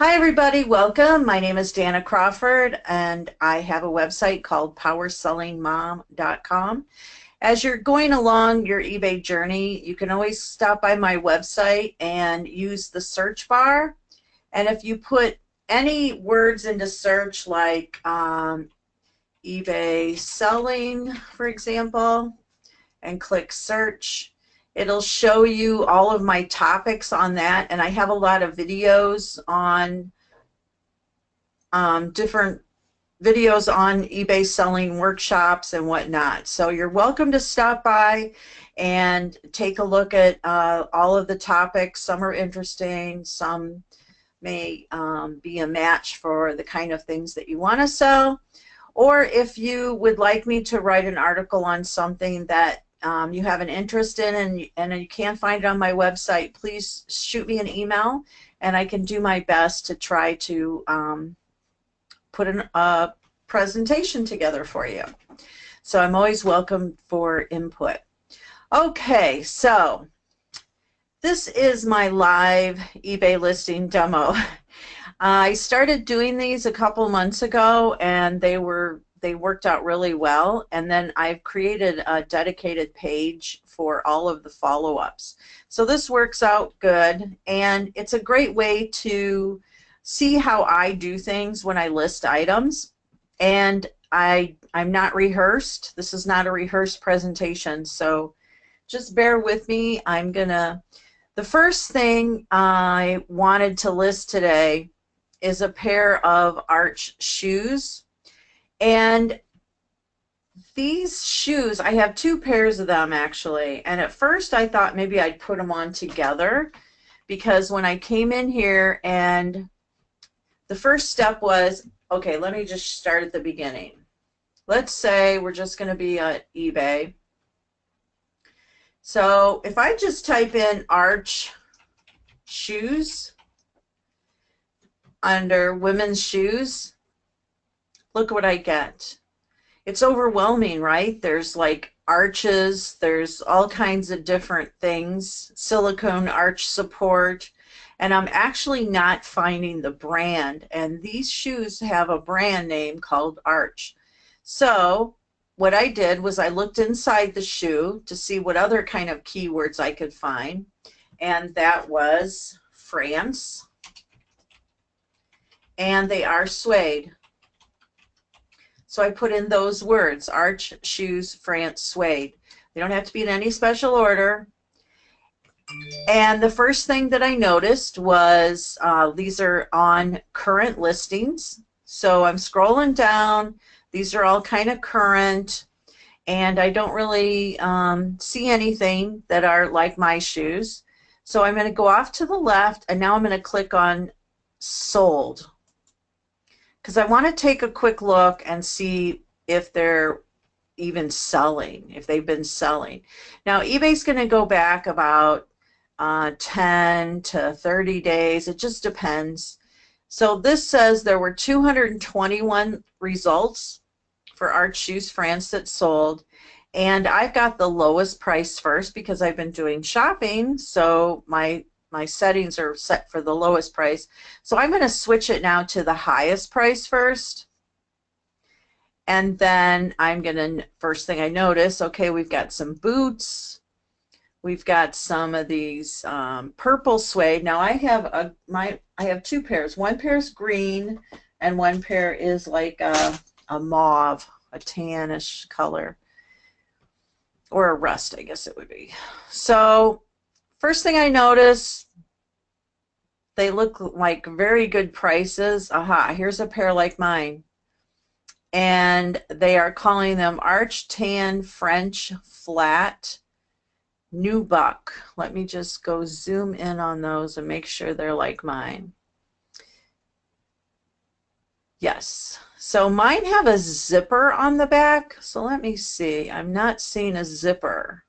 Hi everybody, welcome. My name is Danna Crawford and I have a website called powersellingmom.com. As you're going along your eBay journey, you can always stop by my website and use the search bar. And if you put any words into search like eBay selling, for example, and click search, it'll show you all of my topics on that, and I have a lot of videos on different videos on eBay selling workshops and whatnot. So you're welcome to stop by and take a look at all of the topics. Some are interesting, some may be a match for the kind of things that you want to sell. Or if you would like me to write an article on something that you have an interest in and you can't find it on my website, please shoot me an email and I can do my best to try to put a presentation together for you. So I'm always welcome for input. Okay, so this is my live eBay listing demo. I started doing these a couple months ago and they worked out really well, and then I've created a dedicated page for all of the follow-ups. So this works out good, and it's a great way to see how I do things when I list items. And I'm not rehearsed. This is not a rehearsed presentation, so just bear with me. The first thing I wanted to list today is a pair of arch shoes. And these shoes, I have two pairs of them actually, and at first I thought maybe I'd put them on together, because when I came in here, and the first step was, okay, let me just start at the beginning. Let's say we're just going to be at eBay. So if I just type in arch shoes under women's shoes, look what I get. It's overwhelming, right? There's like arches, there's all kinds of different things, silicone arch support, and I'm actually not finding the brand, and these shoes have a brand name called Arch. So what I did was I looked inside the shoe to see what other kind of keywords I could find, and that was France, and they are suede. So I put in those words, arch, shoes, France, suede. They don't have to be in any special order. And the first thing that I noticed was these are on current listings. So I'm scrolling down. These are all kind of current, and I don't really see anything that are like my shoes. So I'm going to go off to the left, and now I'm going to click on sold, because I want to take a quick look and see if they're even selling, if they've been selling. Now eBay's going to go back about 10 to 30 days. It just depends. So this says there were 221 results for Arch Shoes France that sold, and I've got the lowest price first because I've been doing shopping, so my settings are set for the lowest price. So I'm going to switch it now to the highest price first. And then I'm going to, first thing I notice, okay, we've got some boots. We've got some of these purple suede. Now I have I have two pairs. One pair is green and one pair is like a mauve, a tannish color, or a rust, I guess it would be. So first thing I notice, they look like very good prices. Aha, here's a pair like mine. And they are calling them Arch Tan French Flat Nubuck. Let me just go zoom in on those and make sure they're like mine. Yes. So mine have a zipper on the back. So let me see. I'm not seeing a zipper.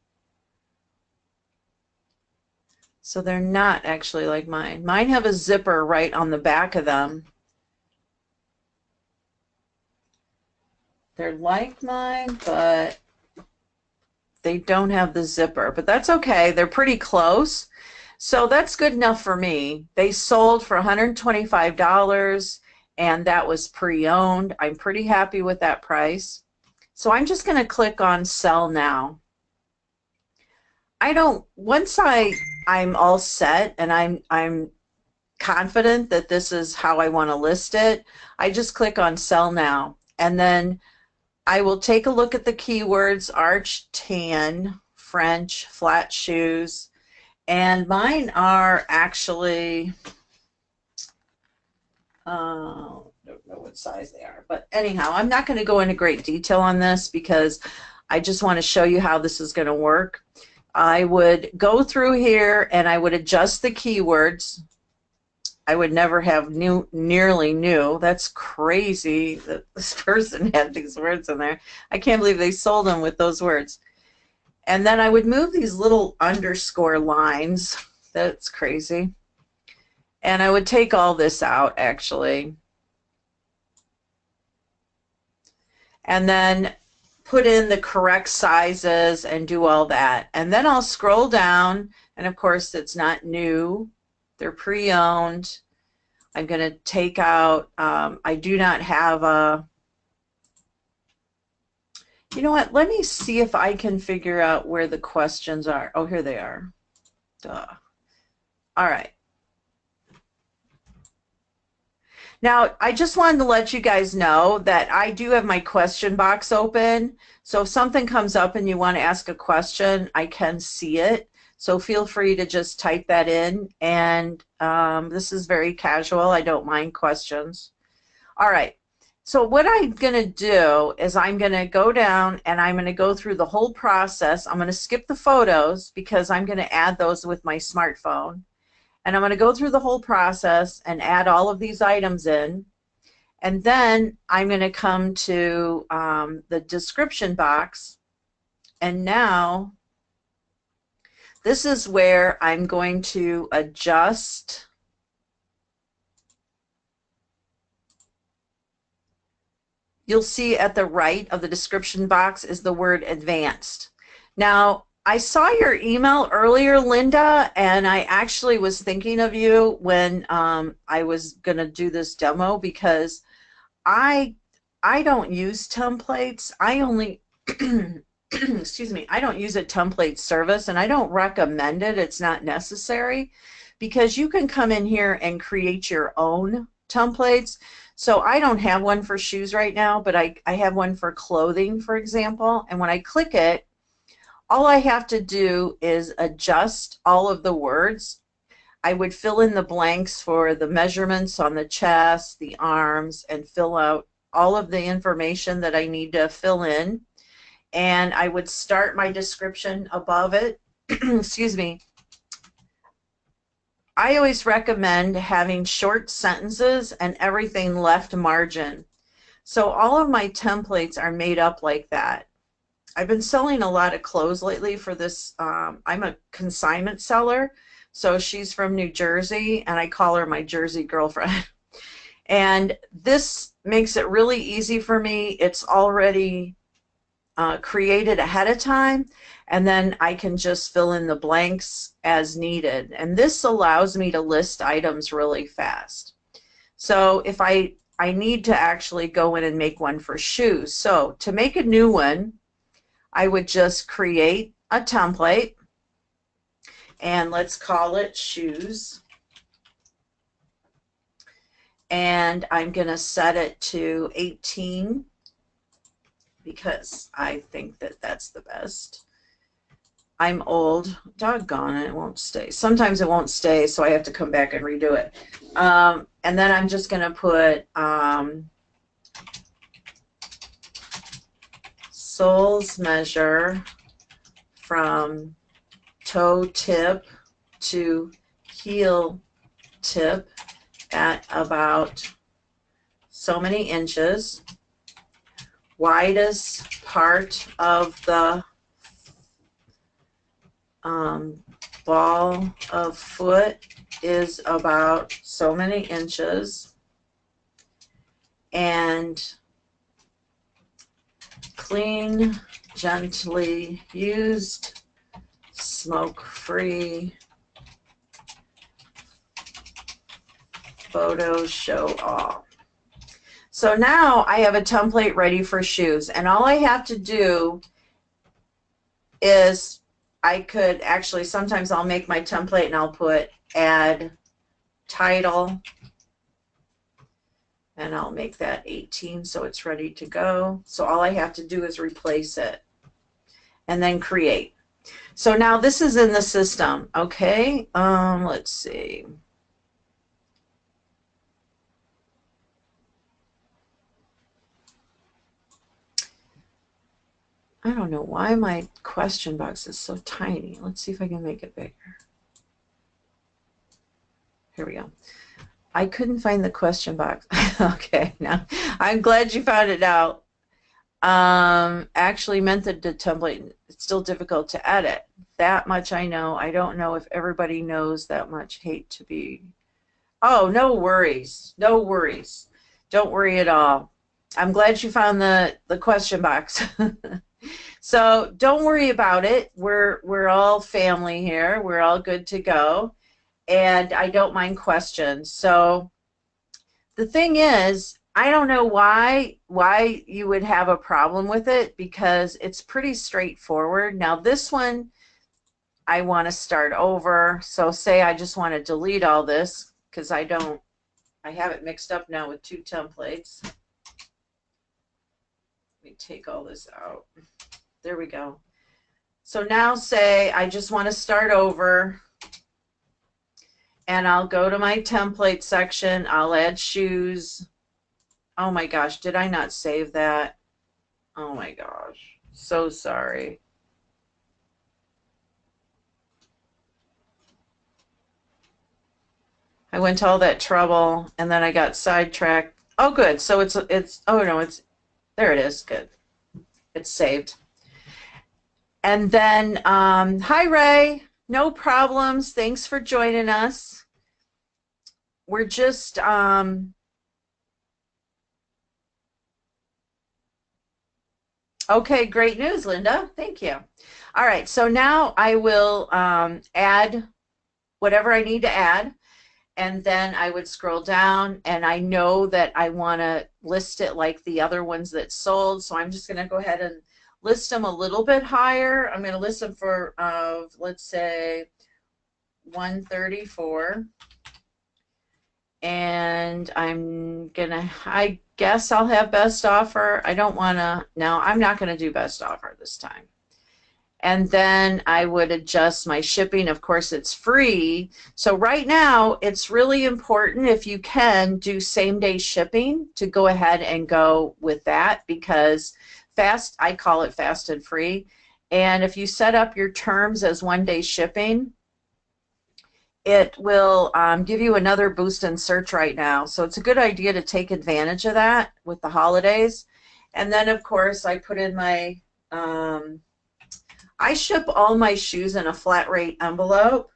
So they're not actually like mine. Mine have a zipper right on the back of them. They're like mine, but they don't have the zipper. But that's okay. They're pretty close. So that's good enough for me. They sold for $125 and that was pre-owned. I'm pretty happy with that price. So I'm just going to click on sell now. Once I'm all set and I'm confident that this is how I want to list it, I just click on sell now. And then I will take a look at the keywords, arch, tan, French, flat shoes, and mine are actually, I don't know what size they are, but anyhow, I'm not going to go into great detail on this because I just want to show you how this is going to work. I would go through here and I would adjust the keywords. I would never have nearly new. That's crazy that this person had these words in there. I can't believe they sold them with those words. And then I would move these little underscore lines. That's crazy. And I would take all this out, actually. And then put in the correct sizes and do all that. And then I'll scroll down, and of course it's not new. They're pre-owned. I'm going to take out, I do not have a, you know what, let me see if I can figure out where the questions are. Oh, here they are. Duh. All right. Now, I just wanted to let you guys know that I do have my question box open. So if something comes up and you want to ask a question, I can see it. So feel free to just type that in. And this is very casual. I don't mind questions. All right. So what I'm going to do is I'm going to go down and I'm going to go through the whole process. I'm going to skip the photos because I'm going to add those with my smartphone. And I'm going to go through the whole process and add all of these items in. And then I'm going to come to the description box. And now this is where I'm going to adjust you'll see at the right of the description box is the word advanced. Now, I saw your email earlier, Linda, and I actually was thinking of you when I was going to do this demo because I don't use templates. I only, excuse me, I don't use a template service, and I don't recommend it. It's not necessary because you can come in here and create your own templates. So I don't have one for shoes right now, but I have one for clothing, for example, and when I click it, all I have to do is adjust all of the words. I would fill in the blanks for the measurements on the chest, the arms, and fill out all of the information that I need to fill in. And I would start my description above it. Excuse me. I always recommend having short sentences and everything left margin. So all of my templates are made up like that. I've been selling a lot of clothes lately for this. I'm a consignment seller, so she's from New Jersey, and I call her my Jersey girlfriend. And this makes it really easy for me. It's already created ahead of time, and then I can just fill in the blanks as needed. And this allows me to list items really fast. So if I need to actually go in and make one for shoes. So to make a new one, I would just create a template, and let's call it shoes. And I'm going to set it to 18 because I think that that's the best. I'm old. Doggone it, it won't stay. Sometimes it won't stay, so I have to come back and redo it. And then I'm just going to put soles measure from toe tip to heel tip at about so many inches. Widest part of the ball of foot is about so many inches. And clean, gently used, smoke-free photos show all. So now I have a template ready for shoes, and all I have to do is I could actually, sometimes I'll make my template and I'll put add title, and I'll make that 18 so it's ready to go. So all I have to do is replace it and then create. So now this is in the system. Okay, let's see. I don't know why my question box is so tiny. Let's see if I can make it bigger. Here we go. I couldn't find the question box. Okay, now I'm glad you found it out. Actually meant that the template, it's still difficult to edit. That much I know. I don't know if everybody knows that much. Hate to be. Oh, no worries. No worries. Don't worry at all. I'm glad you found the question box. So don't worry about it. We're all family here. We're all good to go. And I don't mind questions. So the thing is, I don't know why you would have a problem with it, because it's pretty straightforward. Now this one, I want to start over. So say I just want to delete all this, because I have it mixed up now with two templates. Let me take all this out. There we go. So now say I just want to start over, and I'll go to my template section. I'll add shoes. Oh my gosh, did I not save that? Oh my gosh, so sorry. I went to all that trouble and then I got sidetracked. Oh good, so it's oh no, there it is, good. It's saved. And then, hi Ray, no problems. Thanks for joining us. We're just, okay, great news, Linda. Thank you. All right, so now I will add whatever I need to add, and then I would scroll down, and I know that I want to list it like the other ones that sold, so I'm just going to go ahead and list them a little bit higher. I'm going to list them for, let's say, 134. And I'm going to, I guess I'll have best offer. I don't want to, no, I'm not going to do best offer this time. And then I would adjust my shipping. Of course, it's free. So right now, it's really important, if you can, do same-day shipping, to go ahead and go with that, because fast, I call it fast and free. And if you set up your terms as one-day shipping, it will give you another boost in search right now. So it's a good idea to take advantage of that with the holidays. And then, of course, I put in my, I ship all my shoes in a flat rate envelope.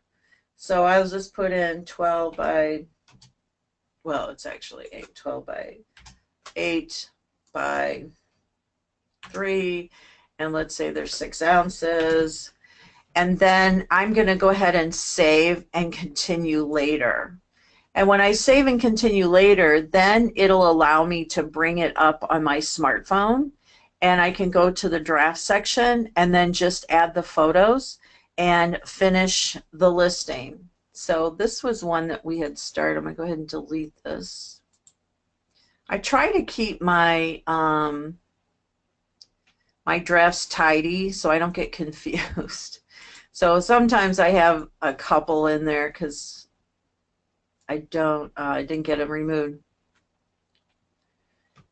So I'll just put in 12 by, well, it's actually 12 by 8 by 3, and let's say there's 6 ounces, and then I'm going to go ahead and save and continue later. And when I save and continue later, then it'll allow me to bring it up on my smartphone, and I can go to the draft section and then just add the photos and finish the listing. So this was one that we had started. I'm going to go ahead and delete this. I try to keep my my drafts tidy so I don't get confused. So sometimes I have a couple in there because I didn't get them removed.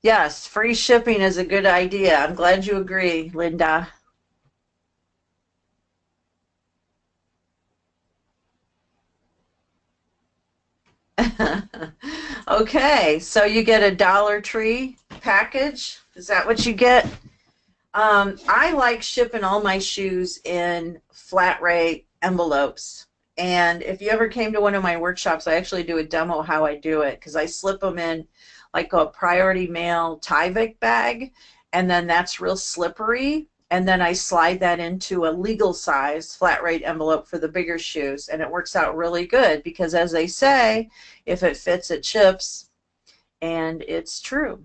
Yes, free shipping is a good idea. I'm glad you agree, Linda. Okay, so you get a Dollar Tree package. Is that what you get? I like shipping all my shoes in flat rate envelopes. And if you ever came to one of my workshops, I actually do a demo how I do it, because I slip them in like a priority mail Tyvek bag, and then that's real slippery. and then I slide that into a legal size flat rate envelope for the bigger shoes, and it works out really good because, as they say, if it fits, it ships, and it's true.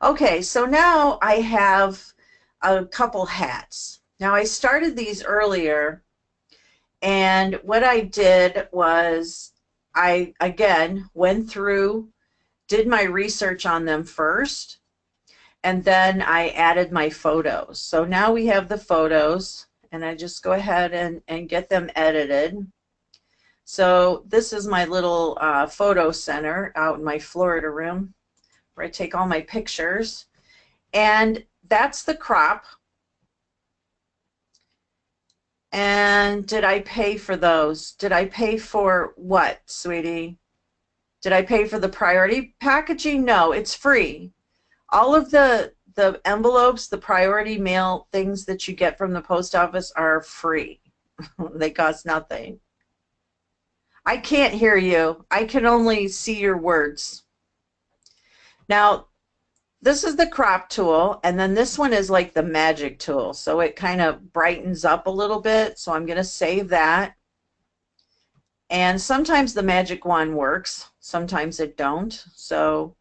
Okay, so now I have a couple hats. Now I started these earlier, and what I did was I again went through, did my research on them first, and then I added my photos. So now we have the photos, and I just go ahead and get them edited. So this is my little photo center out in my Florida room where I take all my pictures. And that's the crop. And did I pay for those? Did I pay for what, sweetie? Did I pay for the priority packaging? No, it's free. All of the envelopes, the priority mail things that you get from the post office are free. They cost nothing. I can't hear you. I can only see your words. Now, this is the crop tool, and then this one is like the magic tool. So it kind of brightens up a little bit. So I'm going to save that. And sometimes the magic one works. Sometimes it don't. So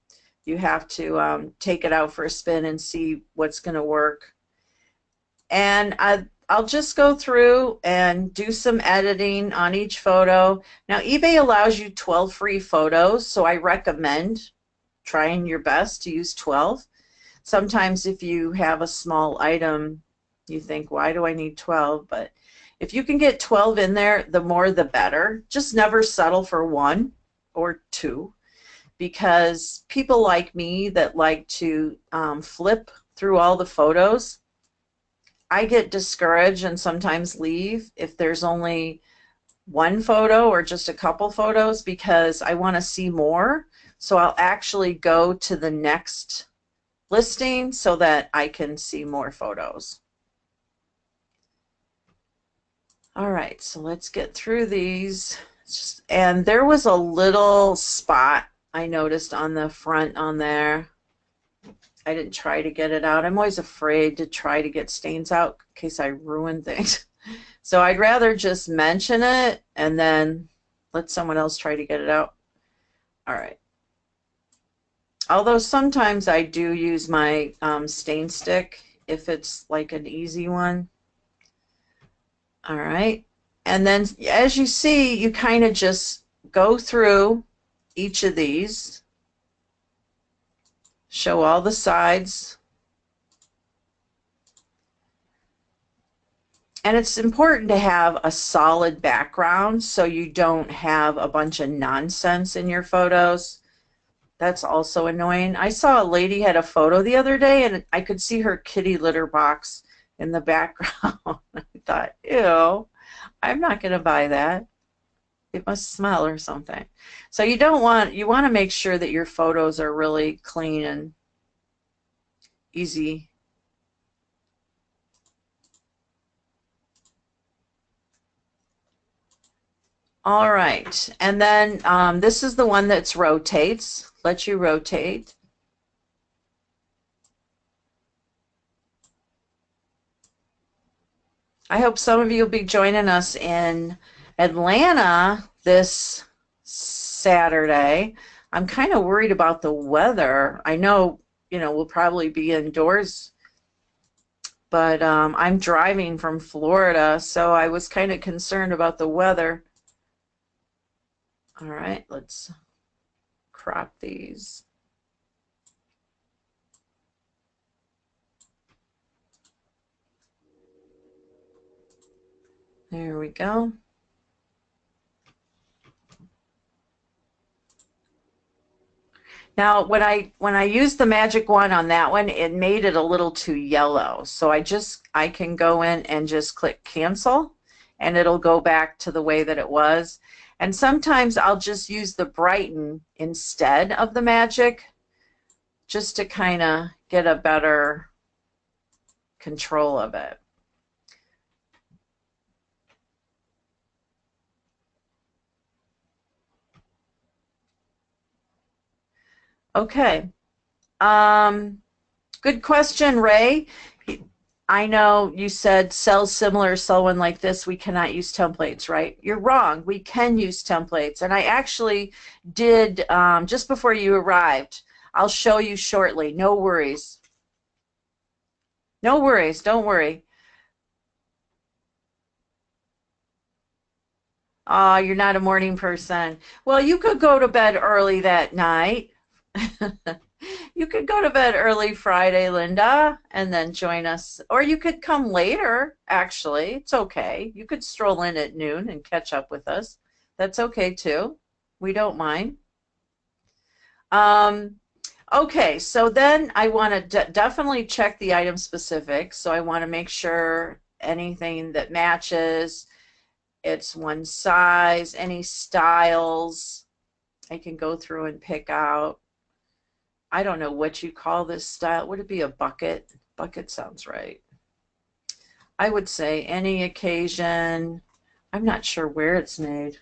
you have to take it out for a spin and see what's going to work. And I'll just go through and do some editing on each photo. Now, eBay allows you 12 free photos, so I recommend trying your best to use 12. Sometimes if you have a small item, you think, why do I need 12? But if you can get 12 in there, the more the better. Just never settle for 1 or 2, because people like me that like to flip through all the photos, I get discouraged and sometimes leave if there's only one photo or just a couple photos, because I want to see more. So I'll actually go to the next listing so that I can see more photos. All right, so let's get through these. And there was a little spot I noticed on the front on there. I didn't try to get it out. I'm always afraid to try to get stains out in case I ruin things. So I'd rather just mention it and then let someone else try to get it out. All right. Although sometimes I do use my stain stick if it's like an easy one. All right. And then as you see, you kind of just go through each of these, show all the sides. And it's important to have a solid background so you don't have a bunch of nonsense in your photos. That's also annoying. I saw a lady had a photo the other day and I could see her kitty litter box in the background. I thought, ew, I'm not going to buy that. It must smell or something. So you want to make sure that your photos are really clean and easy. All right, and then this is the one that's rotates. Let you rotate. I hope some of you will be joining us in Atlanta this Saturday. I'm kind of worried about the weather. I know, we'll probably be indoors, but I'm driving from Florida, so I was kind of concerned about the weather. All right, let's crop these. There we go. Now, when I used the magic wand on that one, it made it a little too yellow. So I can go in and just click cancel, and it'll go back to the way that it was. And sometimes I'll just use the brighten instead of the magic, just to kind of get a better control of it. Okay. Good question, Ray. I know you said sell similar, sell one like this. We cannot use templates, right? You're wrong. We can use templates. And I actually did just before you arrived. I'll show you shortly. No worries. No worries. Don't worry. You're not a morning person. Well, you could go to bed early that night. You could go to bed early Friday, Linda, and then join us. Or you could come later, actually. It's okay. You could stroll in at noon and catch up with us. That's okay too. We don't mind. Um, okay, so then I want to definitely check the item specifics. So I want to make sure anything that matches, it's one size, any styles I can go through and pick out. I don't know what you call this style. Would it be a bucket? Bucket sounds right. I would say any occasion. I'm not sure where it's made.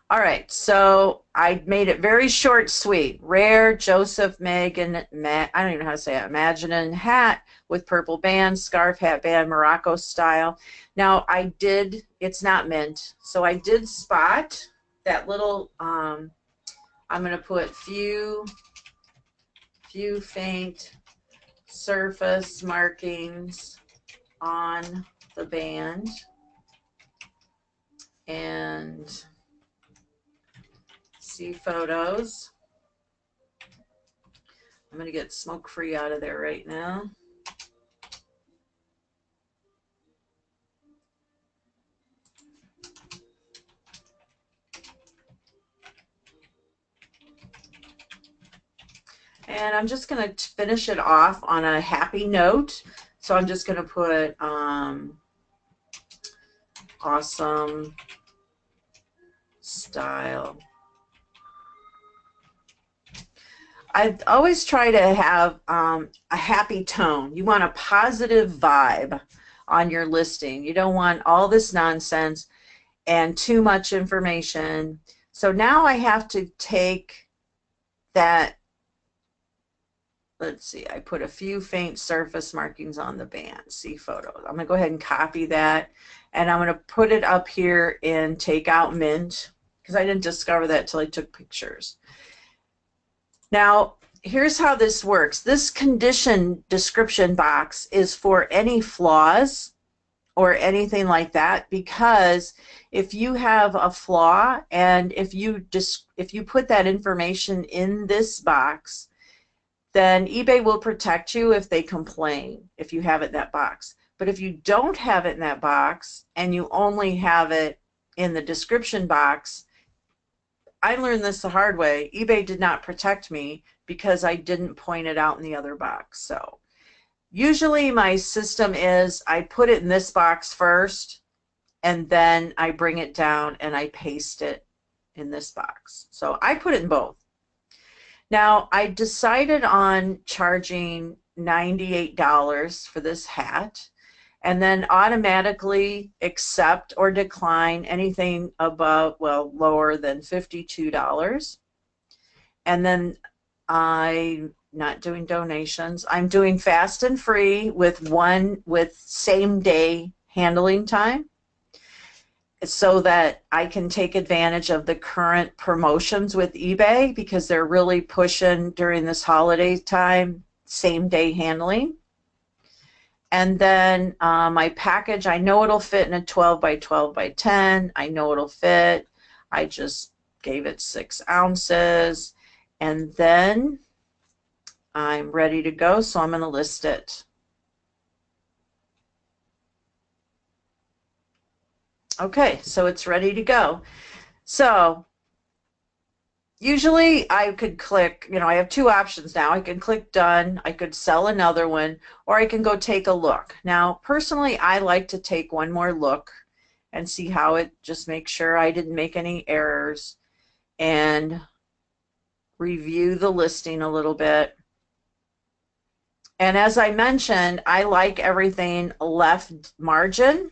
All right, so I made it very short, sweet. Rare Joseph Megan, I don't even know how to say it, Imaginin hat with purple band, scarf, hat band, Morocco style. Now I did, it's not mint, so I did spot that little, I'm going to put few faint surface markings on the band, and see photos. I'm going to get smoke free out of there right now. And I'm just going to finish it off on a happy note. So I'm just going to put awesome style. I always try to have a happy tone. You want a positive vibe on your listing. You don't want all this nonsense and too much information. So now I have to take that, let's see, I put a few faint surface markings on the band. See photos. I'm going to go ahead and copy that, and I'm going to put it up here in Take Out Mint, because I didn't discover that till I took pictures. Now, here's how this works. This condition description box is for any flaws or anything like that, because if you have a flaw and if you put that information in this box, then eBay will protect you if they complain if you have it in that box. But if you don't have it in that box and you only have it in the description box, I learned this the hard way. eBay did not protect me because I didn't point it out in the other box. So usually my system is I put it in this box first, and then I bring it down and I paste it in this box. So I put it in both. Now I decided on charging $98 for this hat, and then automatically accept or decline anything above, well, lower than $52. And then I'm not doing donations. I'm doing fast and free with same day handling time, so that I can take advantage of the current promotions with eBay, because they're really pushing during this holiday time same day handling. And then my package, I know it'll fit in a 12 by 12 by 10. I know it'll fit. I just gave it 6 ounces. And then I'm ready to go, so I'm going to list it. Okay, so it's ready to go. So usually I could click, I have 2 options now. I can click done, I could sell another one, or I can go take a look. Now, personally, I like to take one more look and see how it, just make sure I didn't make any errors, and review the listing a little bit. And as I mentioned, I like everything left margin.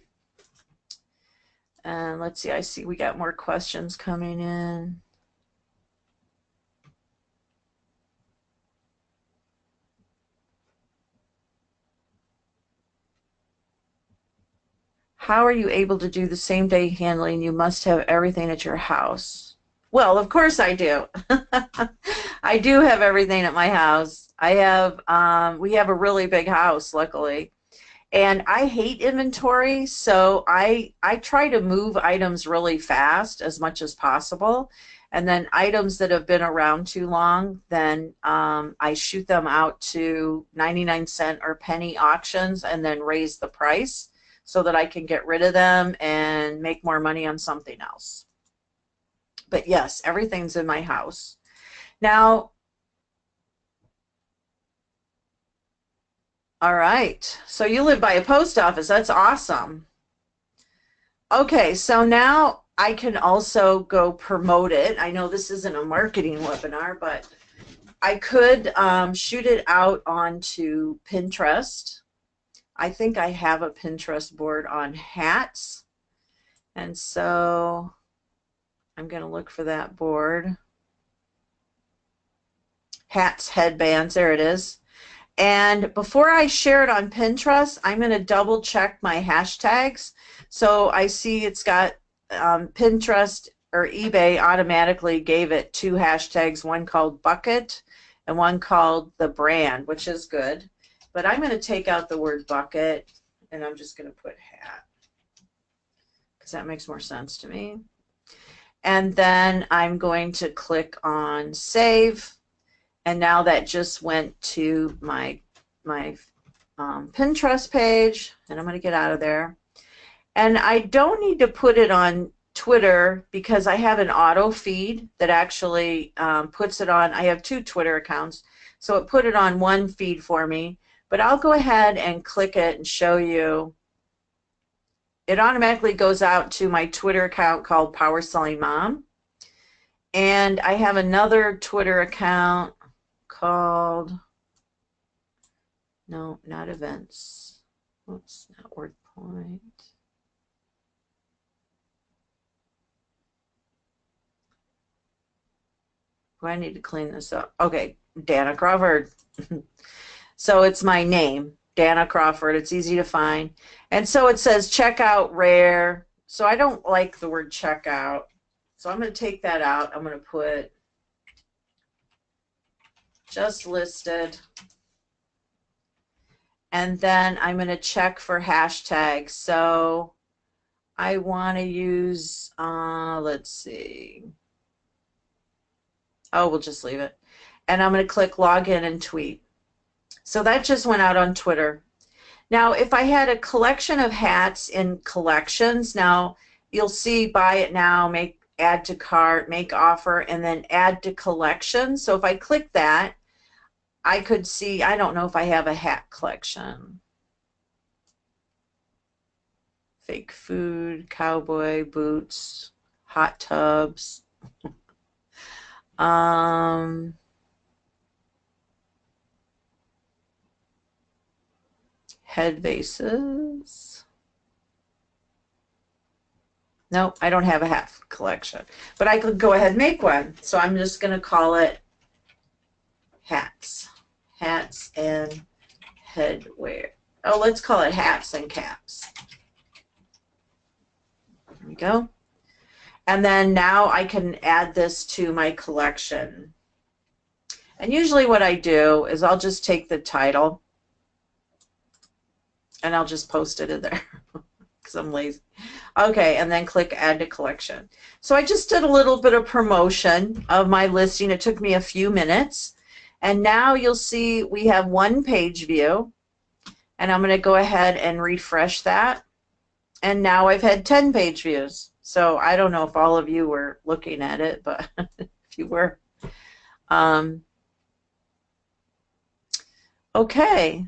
And let's see, I see we got more questions coming in. How are you able to do the same day handling? You must have everything at your house. Well, of course I do. I do have everything at my house. I have, we have a really big house, luckily. And I hate inventory, so I try to move items really fast as much as possible. And then items that have been around too long, then I shoot them out to 99-cent or penny auctions and then raise the price so that I can get rid of them and make more money on something else. But yes, everything's in my house. Now, all right, so you live by a post office. That's awesome. Okay, so now I can also go promote it. I know this isn't a marketing webinar, but I could shoot it out onto Pinterest. I think I have a Pinterest board on hats. And so I'm going to look for that board. Hats, headbands, there it is. And before I share it on Pinterest, I'm going to double check my hashtags. So I see it's got Pinterest or eBay automatically gave it 2 hashtags, one called bucket and one called the brand, which is good. But I'm going to take out the word bucket and I'm just going to put hat because that makes more sense to me. And then I'm going to click on save. And now that just went to my Pinterest page, and I'm going to get out of there. And I don't need to put it on Twitter because I have an auto feed that actually puts it on. I have 2 Twitter accounts, so it put it on one feed for me. But I'll go ahead and click it and show you. It automatically goes out to my Twitter account called Power Selling Mom. And I have another Twitter account called, no, not events. Oops, not WordPoint. Oh, I need to clean this up. Okay, Danna Crawford. So it's my name, Danna Crawford. It's easy to find. And so it says checkout rare. So I don't like the word checkout. So I'm going to take that out. I'm going to put just listed. And then I'm going to check for hashtags. So I want to use, let's see. Oh, we'll just leave it. And I'm going to click login and tweet. So that just went out on Twitter. Now, if I had a collection of hats in collections, now you'll see buy it now, make add to cart, make offer, and then add to collection. So if I click that, I could see, I don't know if I have a hat collection. Fake food, cowboy boots, hot tubs. Head vases. No, I don't have a hat collection, but I could go ahead and make one. So I'm just going to call it hats. Hats and headwear. Oh, let's call it hats and caps. There we go. And then now I can add this to my collection. And usually what I do is I'll just take the title and I'll just post it in there because I'm lazy. Okay, and then click add to collection. So I just did a little bit of promotion of my listing. It took me a few minutes. And now you'll see we have 1 page view. And I'm going to go ahead and refresh that. And now I've had 10 page views. So I don't know if all of you were looking at it, but if you were. Okay.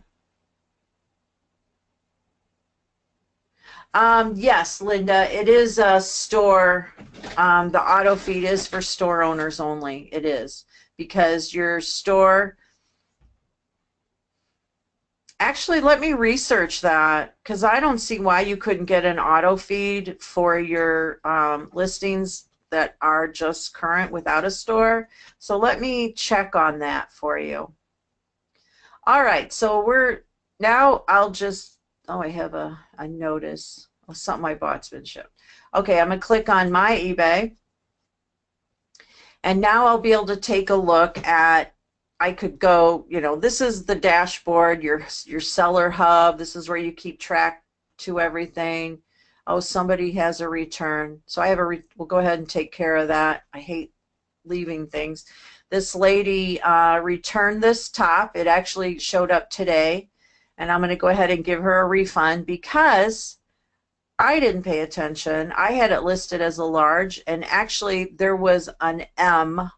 Yes, Linda, it is a store. The auto feed is for store owners only. It is because your store. Actually, let me research that because I don't see why you couldn't get an auto feed for your listings that are just current without a store. So let me check on that for you. All right, so we're now. I'll just. Oh, I have a notice. something I bought's been shipped. Okay, I'm going to click on my eBay. And now I'll be able to take a look at, I could go, you know, this is the dashboard, your seller hub. This is where you keep track to everything. Oh, somebody has a return. So I have we'll go ahead and take care of that. I hate leaving things. This lady returned this top. It actually showed up today. And I'm going to go ahead and give her a refund because I didn't pay attention. I had it listed as a large, and actually there was an M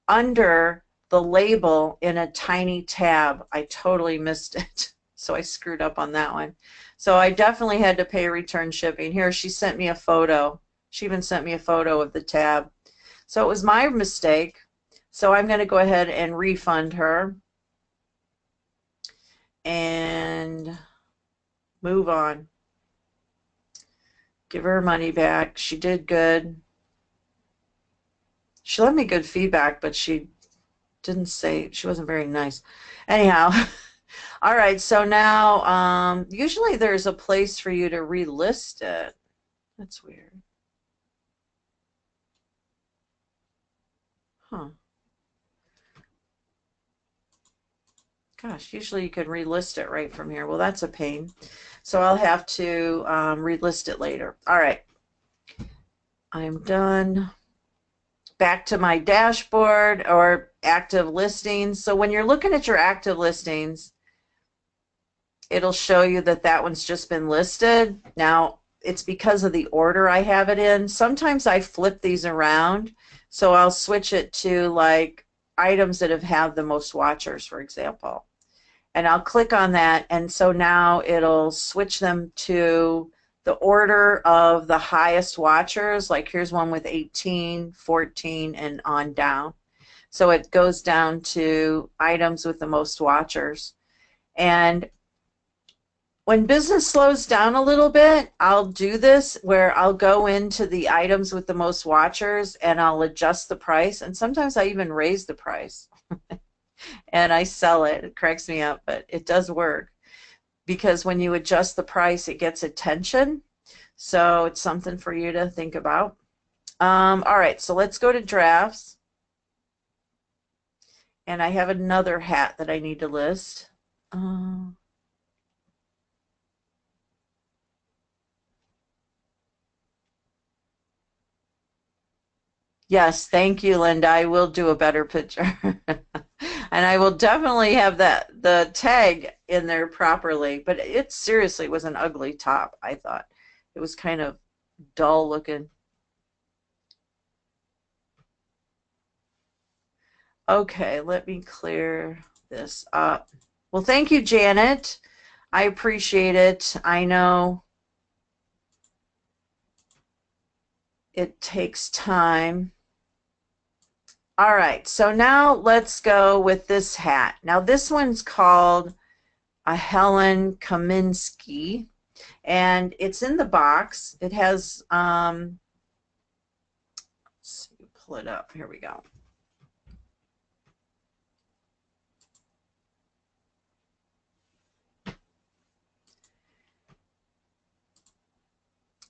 under the label in a tiny tab. I totally missed it. So I screwed up on that one. So I definitely had to pay return shipping. Here, she sent me a photo. She even sent me a photo of the tab. So it was my mistake. So I'm going to go ahead and refund her and move on. Give her money back. She did good. She left me good feedback, but she didn't say, she wasn't very nice. Anyhow, all right, so now usually there's a place for you to relist it. That's weird. Huh. Gosh, usually you can relist it right from here. Well, that's a pain. So I'll have to relist it later. All right. I'm done. Back to my dashboard or active listings. So when you're looking at your active listings, it'll show you that that one's just been listed. Now, it's because of the order I have it in. Sometimes I flip these around. So I'll switch it to like items that have had the most watchers, for example. And I'll click on that, and so now it'll switch them to the order of the highest watchers. Like here's one with 18, 14, and on down. So it goes down to items with the most watchers. And when business slows down a little bit, I'll do this where I'll go into the items with the most watchers and I'll adjust the price. And sometimes I even raise the price. And I sell it. It cracks me up, but it does work because when you adjust the price, it gets attention. So it's something for you to think about. All right, so let's go to drafts. And I have another hat that I need to list. Yes, thank you, Linda. I will do a better picture. And I will definitely have the tag in there properly. But it seriously was an ugly top, I thought. It was kind of dull looking. Okay, let me clear this up. Well, thank you, Janet. I appreciate it. I know it takes time. All right, so now let's go with this hat. Now this one's called a Helen Kaminsky, and it's in the box. It has, let's see, pull it up. Here we go.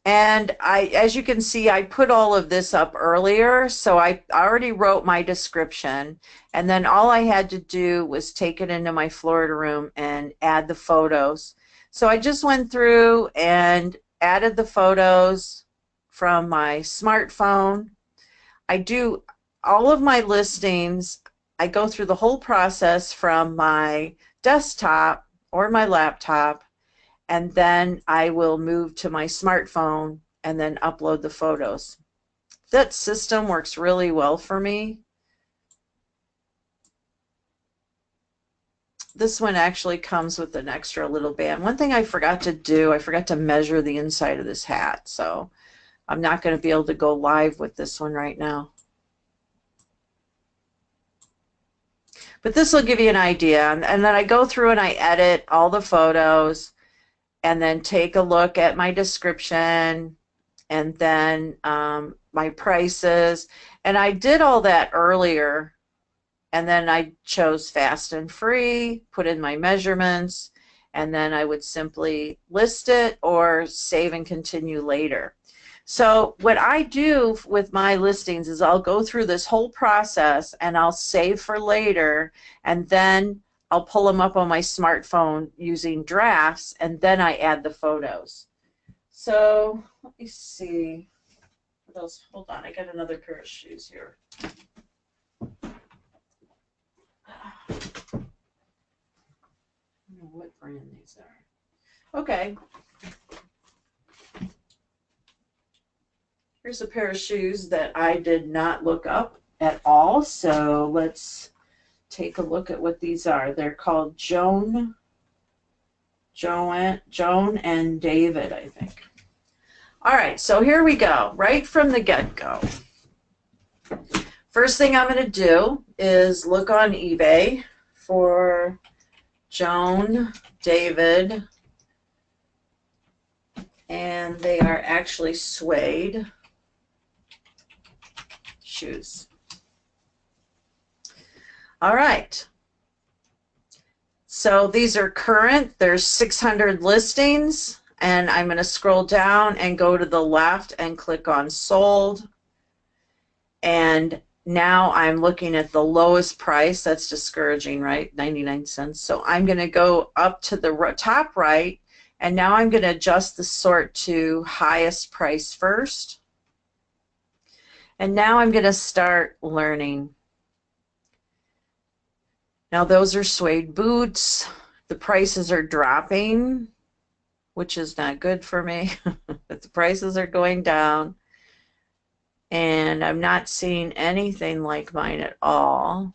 And as you can see, I put all of this up earlier, so I already wrote my description, and then all I had to do was take it into my Florida room and add the photos. So I just went through and added the photos from my smartphone. I do all of my listings. I go through the whole process from my desktop or my laptop, and then I will move to my smartphone and then upload the photos. That system works really well for me. This one actually comes with an extra little band. One thing I forgot to do, I forgot to measure the inside of this hat, so I'm not going to be able to go live with this one right now. But this will give you an idea, and then I go through and I edit all the photos, and then take a look at my description, and then my prices. And I did all that earlier, and then I chose fast and free, put in my measurements, and then I would simply list it or save and continue later. So what I do with my listings is I'll go through this whole process and I'll save for later, and then I'll pull them up on my smartphone using drafts, and then I add the photos. So let me see. What else? Hold on, I got another pair of shoes here. I don't know what brand these are. Okay. Here's a pair of shoes that I did not look up at all, so let's take a look at what these are. They're called Joan and David, I think. All right, so here we go, right from the get-go. First thing I'm going to do is look on eBay for Joan, David, and they are actually suede shoes. All right. So these are current. There's 600 listings, and I'm going to scroll down and go to the left and click on sold. And now I'm looking at the lowest price. That's discouraging, right? 99 cents. So I'm going to go up to the top right, and now I'm going to adjust the sort to highest price first. And now I'm going to start learning. Now those are suede boots. The prices are dropping, which is not good for me. But the prices are going down. And I'm not seeing anything like mine at all.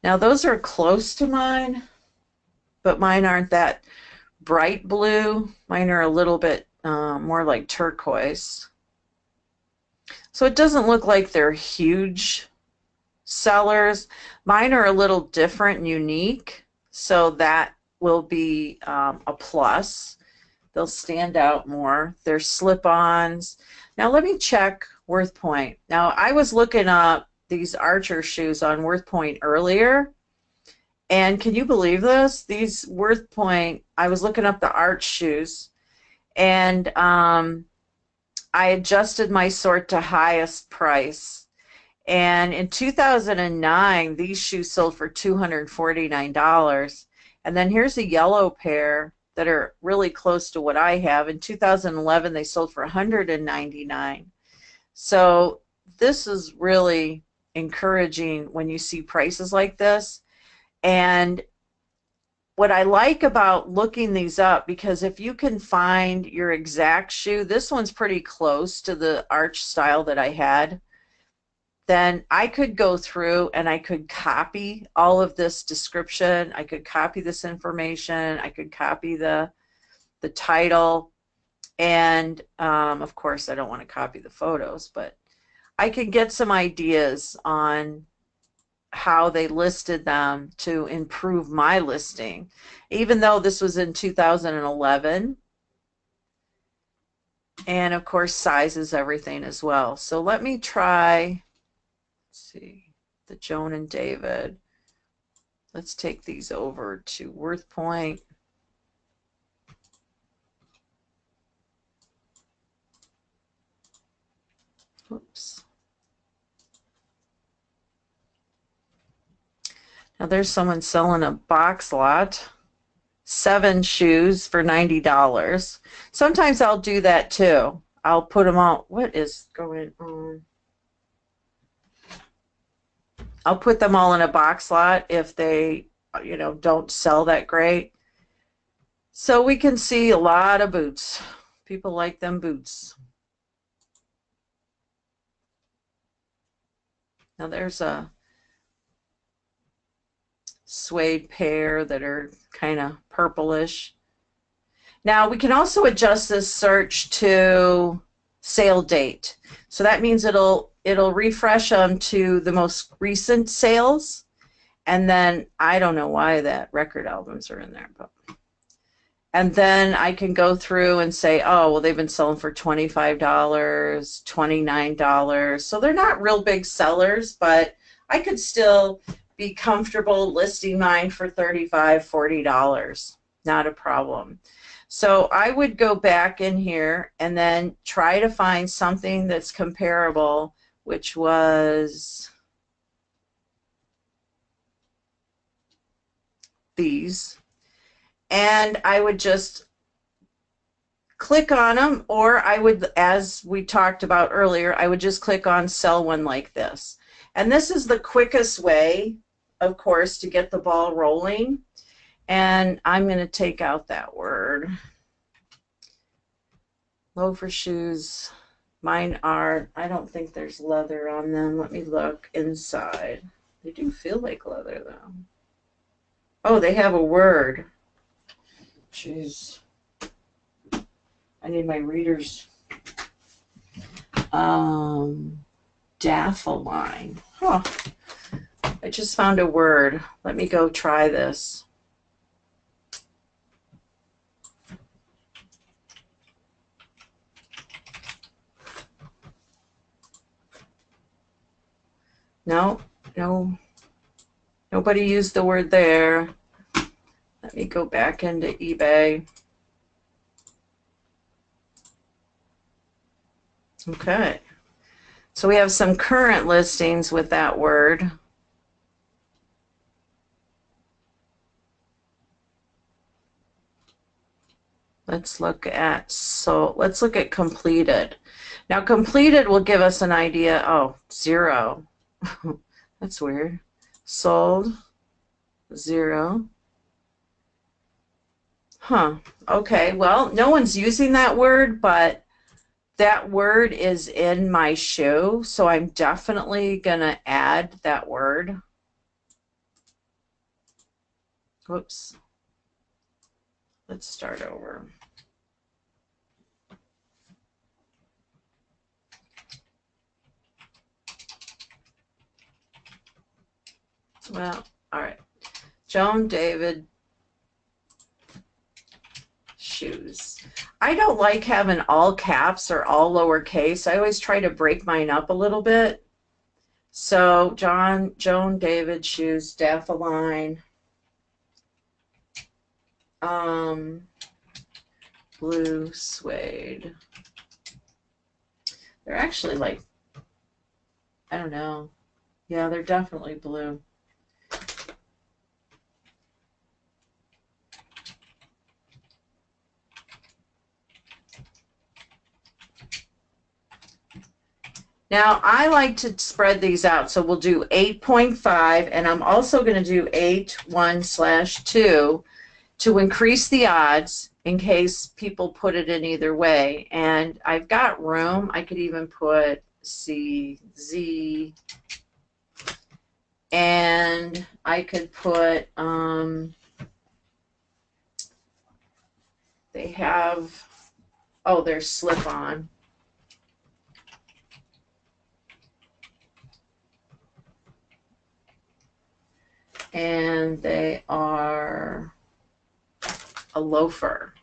Now those are close to mine, but mine aren't that bright blue. Mine are a little bit more like turquoise. So it doesn't look like they're huge sellers. Mine are a little different and unique, so that will be a plus. They'll stand out more. They're slip-ons. Now let me check WorthPoint. Now I was looking up these Archer shoes on WorthPoint earlier, and can you believe this? These WorthPoint, I was looking up the Arch shoes, and I adjusted my sort to highest price. And in 2009, these shoes sold for $249. And then here's a yellow pair that are really close to what I have. In 2011, they sold for $199. So this is really encouraging when you see prices like this. And what I like about looking these up, because if you can find your exact shoe, this one's pretty close to the Arch style that I had, then I could go through and I could copy all of this description. I could copy this information. I could copy the title. And of course, I don't want to copy the photos, but I could get some ideas on how they listed them to improve my listing, even though this was in 2011. And of course, size is everything as well. So let me try, let's see, the Joan and David. Let's take these over to WorthPoint. Oops. Now there's someone selling a box lot, 7 shoes for $90. Sometimes I'll do that too. I'll put them all. What is going on? I'll put them all in a box lot if they, you know, don't sell that great. So we can see a lot of boots. People like them boots. Now there's a suede pair that are kind of purplish. Now we can also adjust this search to sale date. So that means it'll refresh them to the most recent sales. And then I don't know why that record albums are in there, but And then I can go through and say, oh, well, they've been selling for $25, $29. So they're not real big sellers, but I could still be comfortable listing mine for $35, $40. Not a problem. So I would go back in here and then try to find something that's comparable, which was these. And I would just click on them, or I would, as we talked about earlier, I would just click on sell one like this. And this is the quickest way, of course, to get the ball rolling. And I'm going to take out that word. Loafer shoes. Mine are, I don't think there's leather on them. Let me look inside. They do feel like leather, though. Oh, they have a word. Jeez. I need my readers. Daffeline. Huh. I just found a word. Let me go try this. No, nobody used the word there. Let me go back into eBay. Okay, so we have some current listings with that word. Let's look at completed. Now completed will give us an idea. Oh, 0. That's weird. Sold 0. Huh. Okay, well, no one's using that word, but that word is in my shoe, so I'm definitely going to add that word. Whoops. Let's start over. Well, all right. Joan David shoes. I don't like having all caps or all lowercase. I always try to break mine up a little bit. So Joan David shoes, Daffeline, blue suede. They're actually like, I don't know. Yeah, they're definitely blue. Now, I like to spread these out, so we'll do 8.5, and I'm also going to do 8:1/2 to increase the odds in case people put it in either way. And I've got room. I could even put CZ, and I could put, they have, oh, they're slip-on. And they are a loafer.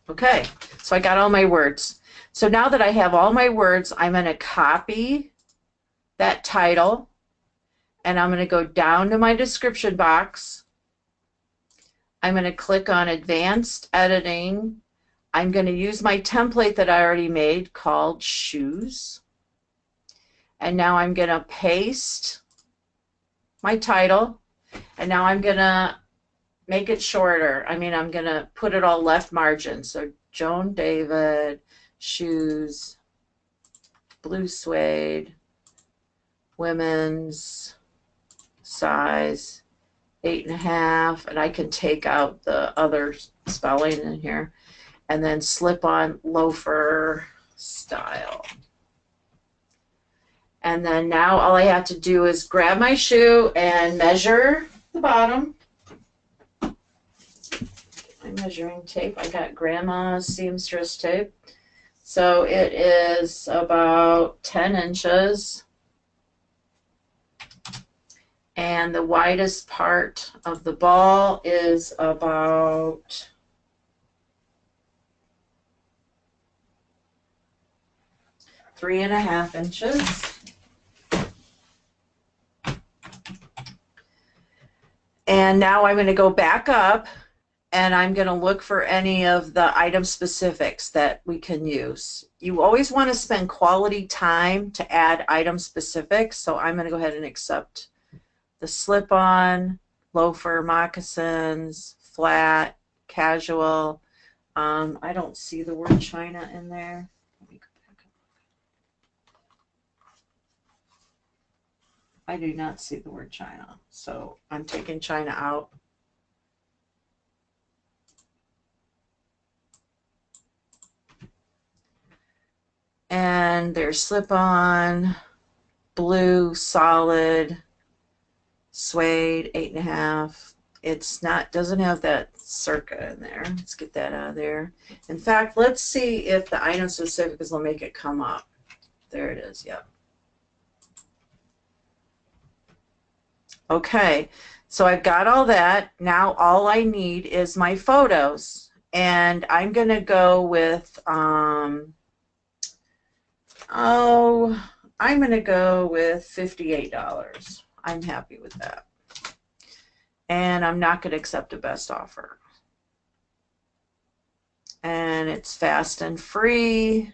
Okay, so I got all my words. So now that I have all my words, I'm going to copy that title, and I'm going to go down to my description box. I'm going to click on Advanced Editing. I'm going to use my template that I already made called Shoes. And now I'm going to paste my title, and now I'm going to make it shorter. I mean, I'm going to put it all left margin. So Joan David shoes, blue suede, women's, size 8.5, and I can take out the other spelling in here, and then slip-on loafer style. And then now all I have to do is grab my shoe and measure the bottom. My measuring tape, I got grandma's seamstress tape. So it is about 10 inches. And the widest part of the ball is about 3.5 inches. And now I'm going to go back up and I'm going to look for any of the item specifics that we can use. You always want to spend quality time to add item specifics, so I'm going to go ahead and accept the slip-on, loafer, moccasins, flat, casual. I don't see the word China in there. Let me go back up. I do not see the word China, so I'm taking China out. And there's slip-on, blue, solid, suede, 8.5. It's not, doesn't have that circa in there. Let's get that out of there. In fact, let's see if the item specifics will make it come up. There it is, yep. Okay, so I've got all that. Now all I need is my photos. And I'm going to go with, I'm going to go with $58. I'm happy with that. And I'm not going to accept a best offer. And it's fast and free.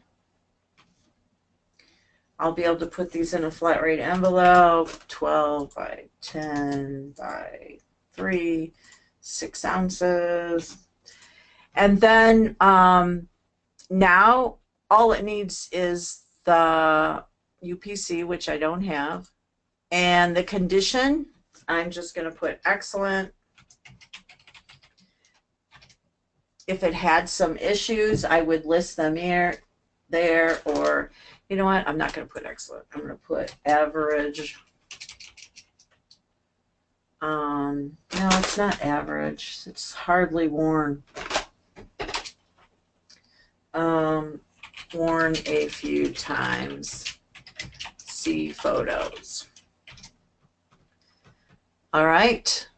I'll be able to put these in a flat rate envelope, 12 by 10 by 3, 6 ounces. And then now all it needs is the UPC, which I don't have, and the condition. I'm just going to put excellent. If it had some issues, I would list them here, there, or you know what? I'm not going to put excellent. I'm going to put average. No, it's not average. It's hardly worn. Worn a few times. See photos. All right.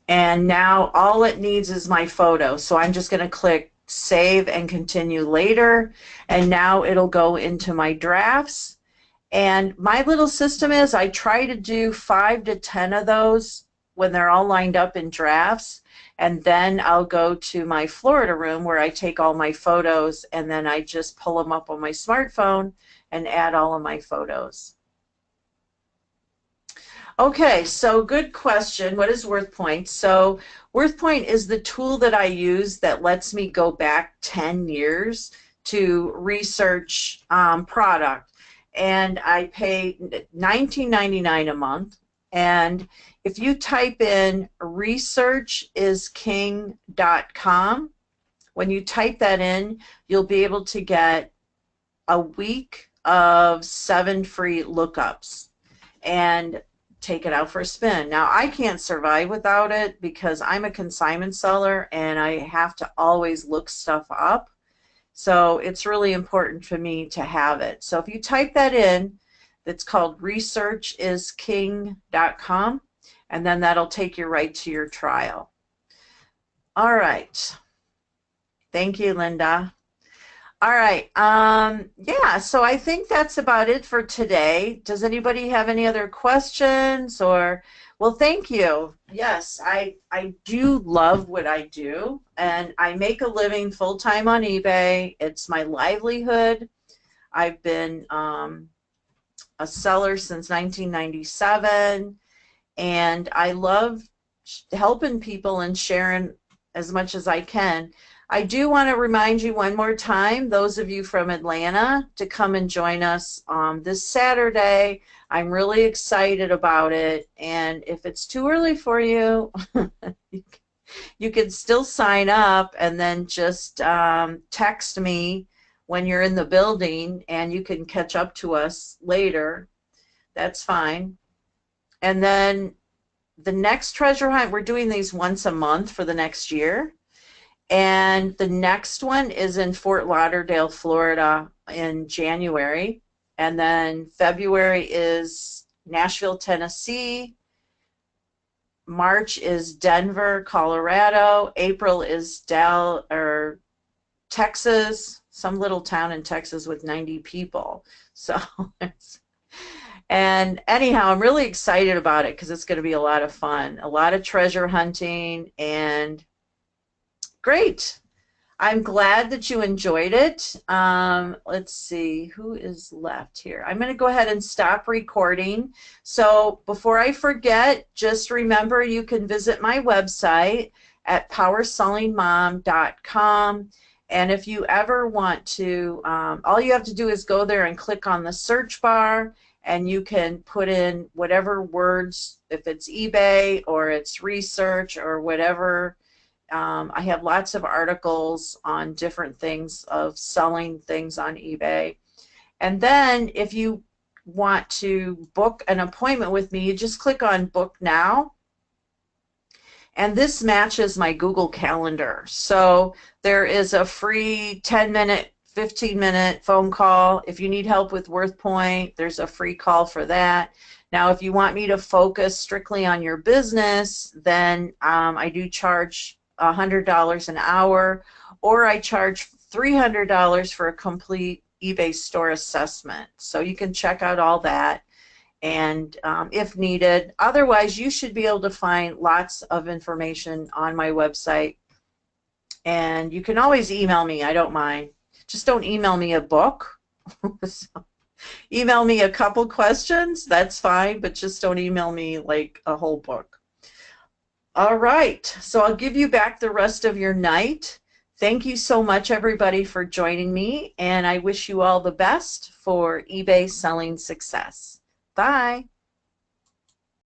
And now all it needs is my photo. So I'm just going to click save and continue later. And now it'll go into my drafts. And my little system is I try to do 5 to 10 of those when they're all lined up in drafts. And then I'll go to my Florida room where I take all my photos and then I just pull them up on my smartphone and add all of my photos. Okay, so good question. What is WorthPoint? So WorthPoint is the tool that I use that lets me go back 10 years to research product. And I pay $19.99 a month. And if you type in researchisking.com, when you type that in, you'll be able to get a week of 7 free lookups and take it out for a spin. Now, I can't survive without it because I'm a consignment seller and I have to always look stuff up. So it's really important for me to have it. So if you type that in, it's called researchisking.com, and then that'll take you right to your trial. All right. Thank you, Linda. All right. Yeah, so I think that's about it for today. Does anybody have any other questions? Or, well, thank you. Yes, I do love what I do, and I make a living full-time on eBay. It's my livelihood. I've been a seller since 1997, and I love helping people and sharing as much as I can. I do want to remind you one more time, those of you from Atlanta, to come and join us this Saturday. I'm really excited about it, and if it's too early for you, you can still sign up and then just text me when you're in the building, and you can catch up to us later. That's fine. And then the next treasure hunt, we're doing these once a month for the next year. And the next one is in Fort Lauderdale, Florida in January. And then February is Nashville, Tennessee. March is Denver, Colorado. April is Texas, some little town in Texas with 90 people. So, and anyhow, I'm really excited about it because it's going to be a lot of fun, a lot of treasure hunting, and great. I'm glad that you enjoyed it. Let's see, who is left here? I'm going to go ahead and stop recording. So before I forget, just remember you can visit my website at powersellingmom.com. And if you ever want to, all you have to do is go there and click on the search bar, and you can put in whatever words, if it's eBay or it's research or whatever. I have lots of articles on different things of selling things on eBay. And then if you want to book an appointment with me, you just click on Book Now. And this matches my Google Calendar. So there is a free 10-minute, 15-minute phone call. If you need help with WorthPoint, there's a free call for that. Now, if you want me to focus strictly on your business, then I do charge $100 an hour, or I charge $300 for a complete eBay store assessment. So you can check out all that, and if needed. Otherwise, you should be able to find lots of information on my website, and you can always email me. I don't mind. Just don't email me a book. So, email me a couple questions, that's fine, but just don't email me like a whole book. All right, so I'll give you back the rest of your night. Thank you so much, everybody, for joining me, and I wish you all the best for eBay selling success. Bye.